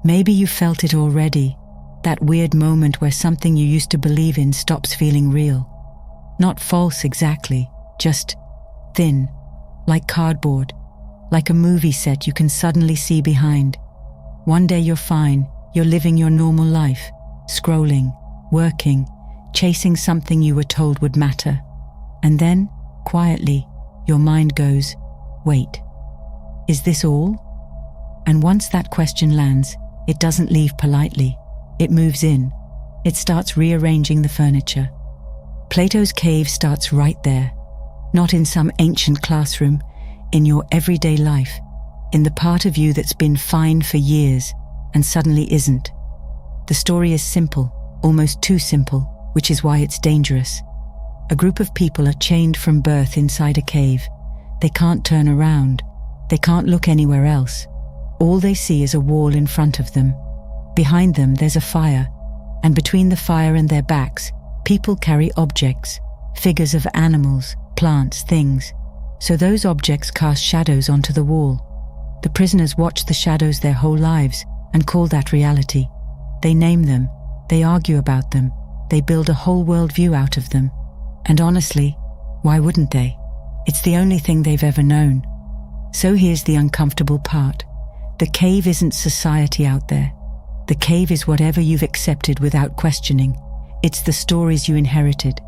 Maybe you felt it already, that weird moment where something you used to believe in stops feeling real. Not false exactly, just thin, like cardboard, like a movie set you can suddenly see behind. One day you're fine, you're living your normal life, scrolling, working, chasing something you were told would matter. And then, quietly, your mind goes, wait, is this all? And once that question lands, it doesn't leave politely. It moves in. It starts rearranging the furniture. Plato's cave starts right there, not in some ancient classroom, in your everyday life, in the part of you that's been fine for years and suddenly isn't. The story is simple, almost too simple, which is why it's dangerous. A group of people are chained from birth inside a cave. They can't turn around. They can't look anywhere else. All they see is a wall in front of them. Behind them there's a fire, and between the fire and their backs, people carry objects, figures of animals, plants, things. So those objects cast shadows onto the wall. The prisoners watch the shadows their whole lives and call that reality. They name them, they argue about them, they build a whole worldview out of them. And honestly, why wouldn't they? It's the only thing they've ever known. So here's the uncomfortable part. The cave isn't society out there. The cave is whatever you've accepted without questioning. It's the stories you inherited,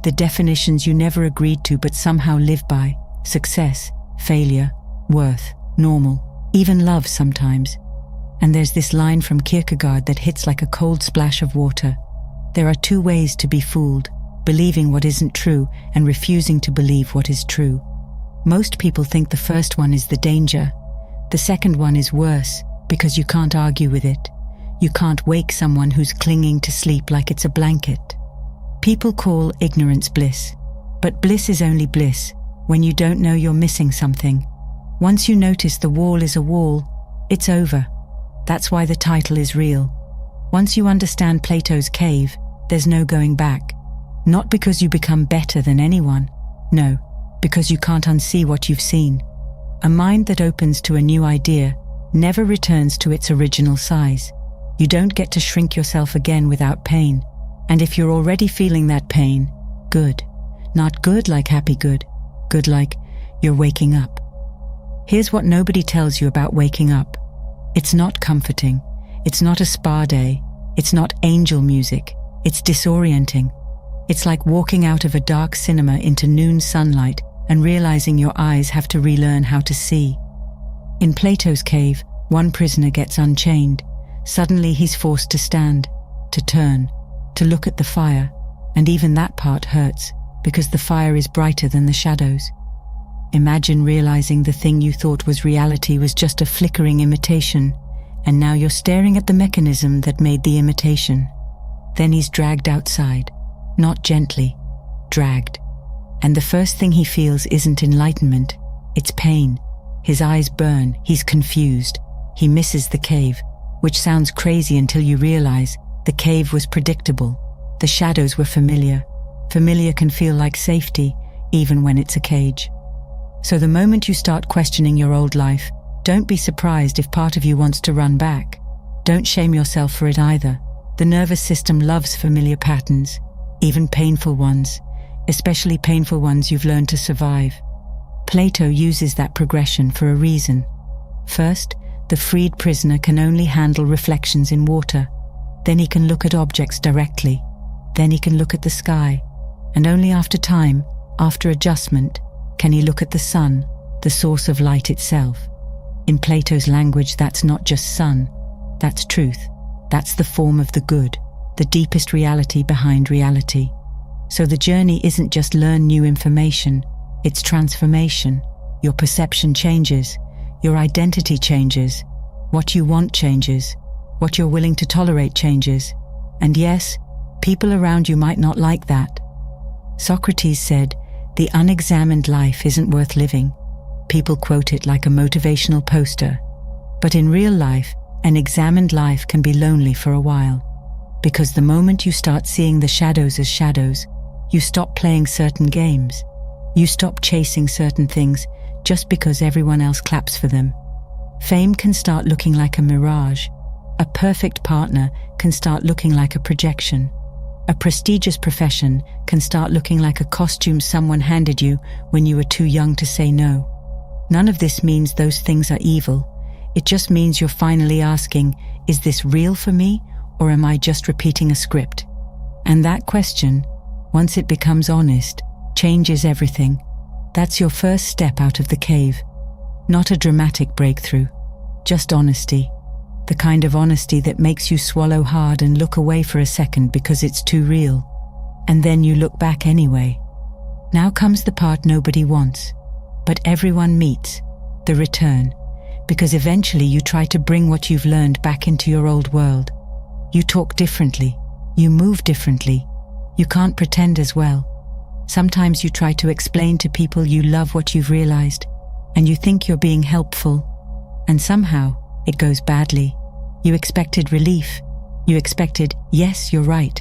the definitions you never agreed to but somehow live by. Success, failure, worth, normal, even love sometimes. And there's this line from Kierkegaard that hits like a cold splash of water. There are two ways to be fooled, believing what isn't true and refusing to believe what is true. Most people think the first one is the danger. The second one is worse because you can't argue with it. You can't wake someone who's clinging to sleep like it's a blanket. People call ignorance bliss, but bliss is only bliss when you don't know you're missing something. Once you notice the wall is a wall, it's over. That's why the title is real. Once you understand Plato's cave, there's no going back. Not because you become better than anyone. No, because you can't unsee what you've seen. A mind that opens to a new idea never returns to its original size. You don't get to shrink yourself again without pain. And if you're already feeling that pain, good. Not good like happy good. Good like you're waking up. Here's what nobody tells you about waking up. It's not comforting. It's not a spa day. It's not angel music. It's disorienting. It's like walking out of a dark cinema into noon sunlight and realizing your eyes have to relearn how to see. In Plato's cave, one prisoner gets unchained. Suddenly he's forced to stand, to turn, to look at the fire, and even that part hurts because the fire is brighter than the shadows. Imagine realizing the thing you thought was reality was just a flickering imitation, and now you're staring at the mechanism that made the imitation. Then he's dragged outside, not gently, dragged. And the first thing he feels isn't enlightenment, it's pain. His eyes burn, he's confused. He misses the cave, which sounds crazy until you realize the cave was predictable. The shadows were familiar. Familiar can feel like safety, even when it's a cage. So the moment you start questioning your old life, don't be surprised if part of you wants to run back. Don't shame yourself for it either. The nervous system loves familiar patterns, even painful ones, especially painful ones you've learned to survive. Plato uses that progression for a reason. First, the freed prisoner can only handle reflections in water. Then he can look at objects directly. Then he can look at the sky. And only after time, after adjustment, can he look at the sun, the source of light itself. In Plato's language, that's not just sun. That's truth. That's the form of the good, the deepest reality behind reality. So the journey isn't just learn new information, it's transformation. Your perception changes, your identity changes, what you want changes, what you're willing to tolerate changes. And yes, people around you might not like that. Socrates said, "The unexamined life isn't worth living." People quote it like a motivational poster. But in real life, an examined life can be lonely for a while. Because the moment you start seeing the shadows as shadows, you stop playing certain games. You stop chasing certain things just because everyone else claps for them. Fame can start looking like a mirage, A perfect partner can start looking like a projection. A prestigious profession can start looking like a costume someone handed you when you were too young to say no. None of this means those things are evil. It just means you're finally asking, is this real for me, or am I just repeating a script? And that question, once it becomes honest, changes everything. That's your first step out of the cave. Not a dramatic breakthrough, just honesty. The kind of honesty that makes you swallow hard and look away for a second because it's too real. And then you look back anyway. Now comes the part nobody wants, but everyone meets, the return. Because eventually you try to bring what you've learned back into your old world. You talk differently. You move differently. You can't pretend as well. Sometimes you try to explain to people you love what you've realized, and you think you're being helpful. And somehow, it goes badly. You expected relief. You expected, yes, you're right.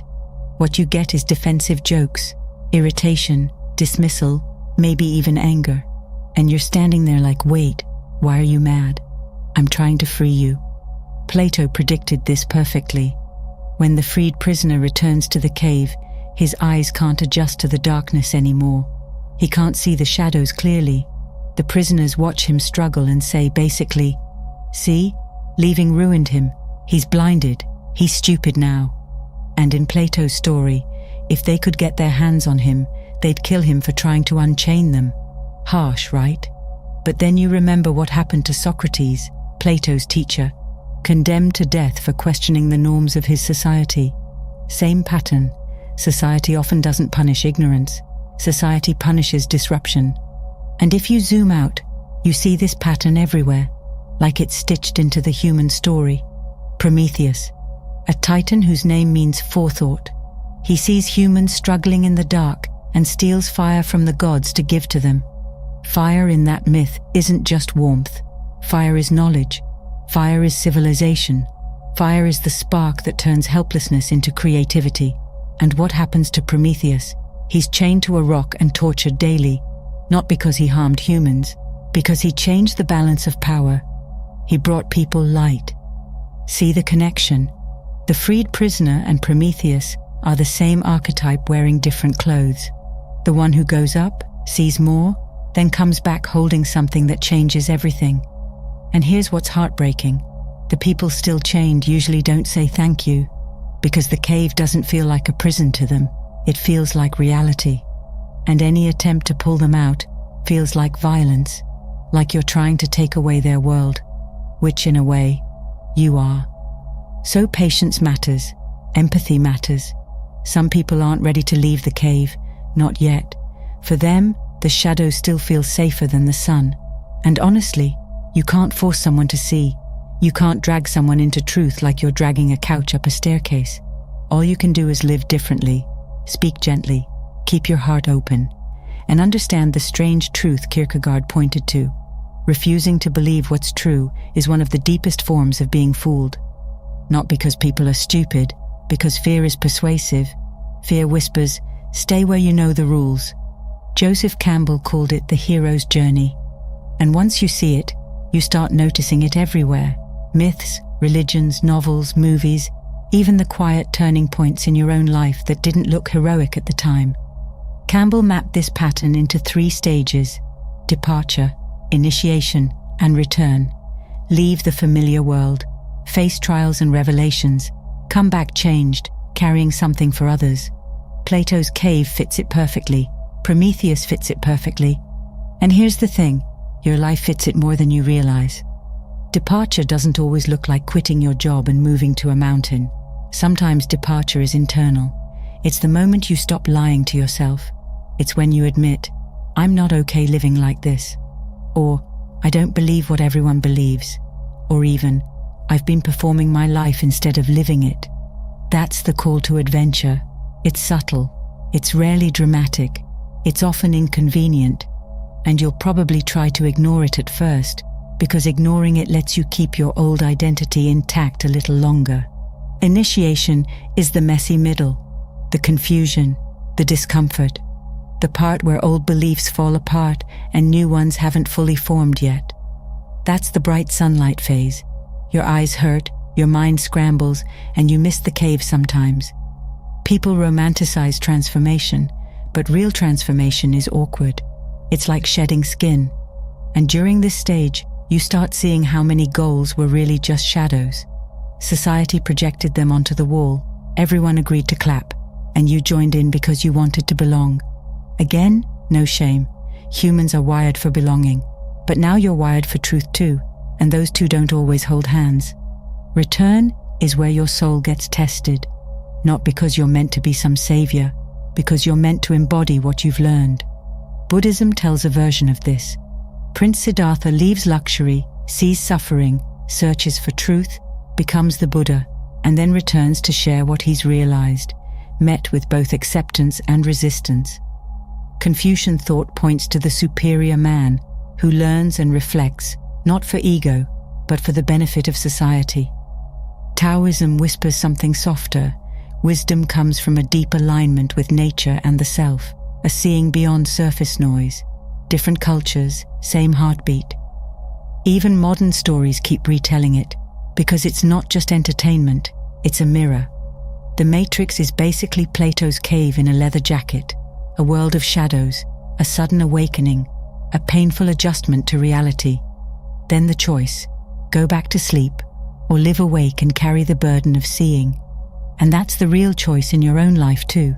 What you get is defensive jokes, irritation, dismissal, maybe even anger. And you're standing there like, wait, why are you mad? I'm trying to free you. Plato predicted this perfectly. When the freed prisoner returns to the cave, his eyes can't adjust to the darkness anymore. He can't see the shadows clearly. The prisoners watch him struggle and say basically, see, leaving ruined him. He's blinded. He's stupid now. And in Plato's story, if they could get their hands on him, they'd kill him for trying to unchain them. Harsh, right? But then you remember what happened to Socrates, Plato's teacher, condemned to death for questioning the norms of his society. Same pattern. Society often doesn't punish ignorance. Society punishes disruption. And if you zoom out, you see this pattern everywhere, like it's stitched into the human story. Prometheus, a titan whose name means forethought. He sees humans struggling in the dark and steals fire from the gods to give to them. Fire in that myth isn't just warmth. Fire is knowledge. Fire is civilization. Fire is the spark that turns helplessness into creativity. And what happens to Prometheus? He's chained to a rock and tortured daily, not because he harmed humans, because he changed the balance of power. He brought people light. See the connection? The freed prisoner and Prometheus are the same archetype wearing different clothes. The one who goes up, sees more, then comes back holding something that changes everything. And here's what's heartbreaking. The people still chained usually don't say thank you, because the cave doesn't feel like a prison to them. It feels like reality. And any attempt to pull them out feels like violence, like you're trying to take away their world, which in a way, you are. So patience matters. Empathy matters. Some people aren't ready to leave the cave, not yet. For them, the shadows still feel safer than the sun. And honestly, you can't force someone to see. You can't drag someone into truth like you're dragging a couch up a staircase. All you can do is live differently, speak gently, keep your heart open, and understand the strange truth Kierkegaard pointed to. Refusing to believe what's true is one of the deepest forms of being fooled. Not because people are stupid, because fear is persuasive. Fear whispers, stay where you know the rules. Joseph Campbell called it the hero's journey. And once you see it, you start noticing it everywhere. Myths, religions, novels, movies, even the quiet turning points in your own life that didn't look heroic at the time. Campbell mapped this pattern into 3 stages: departure, initiation, and return. Leave the familiar world, face trials and revelations, come back changed, carrying something for others. Plato's cave fits it perfectly. Prometheus fits it perfectly. And here's the thing, your life fits it more than you realize. Departure doesn't always look like quitting your job and moving to a mountain. Sometimes departure is internal. It's the moment you stop lying to yourself. It's when you admit, I'm not okay living like this. Or, I don't believe what everyone believes. Or even, I've been performing my life instead of living it. That's the call to adventure. It's subtle. It's rarely dramatic. It's often inconvenient. And you'll probably try to ignore it at first, because ignoring it lets you keep your old identity intact a little longer. Initiation is the messy middle, the confusion, the discomfort, the part where old beliefs fall apart and new ones haven't fully formed yet. That's the bright sunlight phase. Your eyes hurt, your mind scrambles, and you miss the cave sometimes. People romanticize transformation, but real transformation is awkward. It's like shedding skin. And during this stage, you start seeing how many goals were really just shadows. Society projected them onto the wall, everyone agreed to clap, and you joined in because you wanted to belong. Again, no shame. Humans are wired for belonging. But now you're wired for truth too, and those two don't always hold hands. Return is where your soul gets tested, not because you're meant to be some savior, because you're meant to embody what you've learned. Buddhism tells a version of this. Prince Siddhartha leaves luxury, sees suffering, searches for truth, becomes the Buddha, and then returns to share what he's realized, met with both acceptance and resistance. Confucian thought points to the superior man, who learns and reflects, not for ego, but for the benefit of society. Taoism whispers something softer. Wisdom comes from a deep alignment with nature and the self, a seeing beyond surface noise. Different cultures, same heartbeat. Even modern stories keep retelling it, because it's not just entertainment, it's a mirror. The Matrix is basically Plato's cave in a leather jacket, a world of shadows, a sudden awakening, a painful adjustment to reality. Then the choice, go back to sleep, or live awake and carry the burden of seeing. And that's the real choice in your own life too.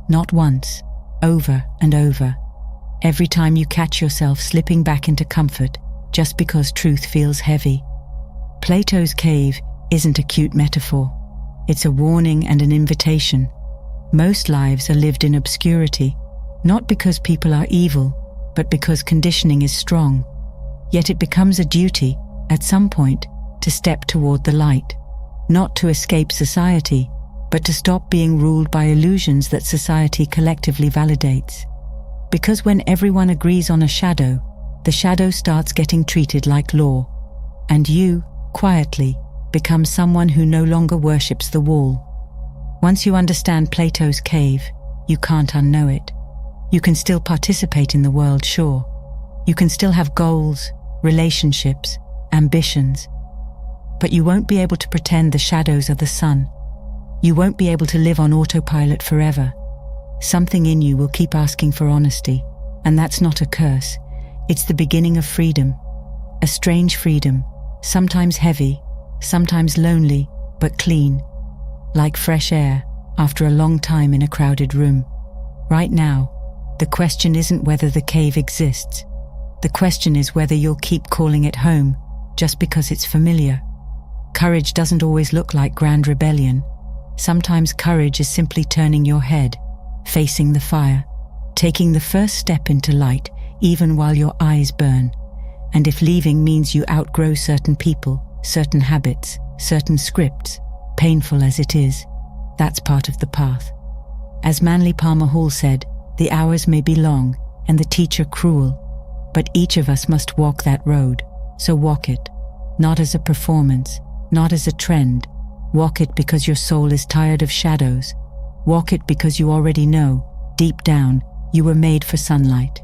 Not once, over and over. Every time you catch yourself slipping back into comfort, just because truth feels heavy. Plato's cave isn't a cute metaphor. It's a warning and an invitation. Most lives are lived in obscurity, not because people are evil, but because conditioning is strong. Yet it becomes a duty, at some point, to step toward the light, not to escape society, but to stop being ruled by illusions that society collectively validates. Because when everyone agrees on a shadow, the shadow starts getting treated like law, and you, quietly, become someone who no longer worships the wall. Once you understand Plato's cave, you can't unknow it. You can still participate in the world, sure. You can still have goals, relationships, ambitions. But you won't be able to pretend the shadows are the sun. You won't be able to live on autopilot forever. Something in you will keep asking for honesty, and that's not a curse. It's the beginning of freedom. A strange freedom, sometimes heavy, sometimes lonely, but clean. Like fresh air after a long time in a crowded room. Right now, the question isn't whether the cave exists. The question is whether you'll keep calling it home just because it's familiar. Courage doesn't always look like grand rebellion. Sometimes courage is simply turning your head, facing the fire, taking the first step into light even while your eyes burn. And if leaving means you outgrow certain people, certain habits, certain scripts, painful as it is, that's part of the path. As Manly Palmer Hall said, the hours may be long and the teacher cruel, but each of us must walk that road, so walk it, not as a performance, not as a trend. Walk it because your soul is tired of shadows. Walk it because you already know, deep down, you were made for sunlight.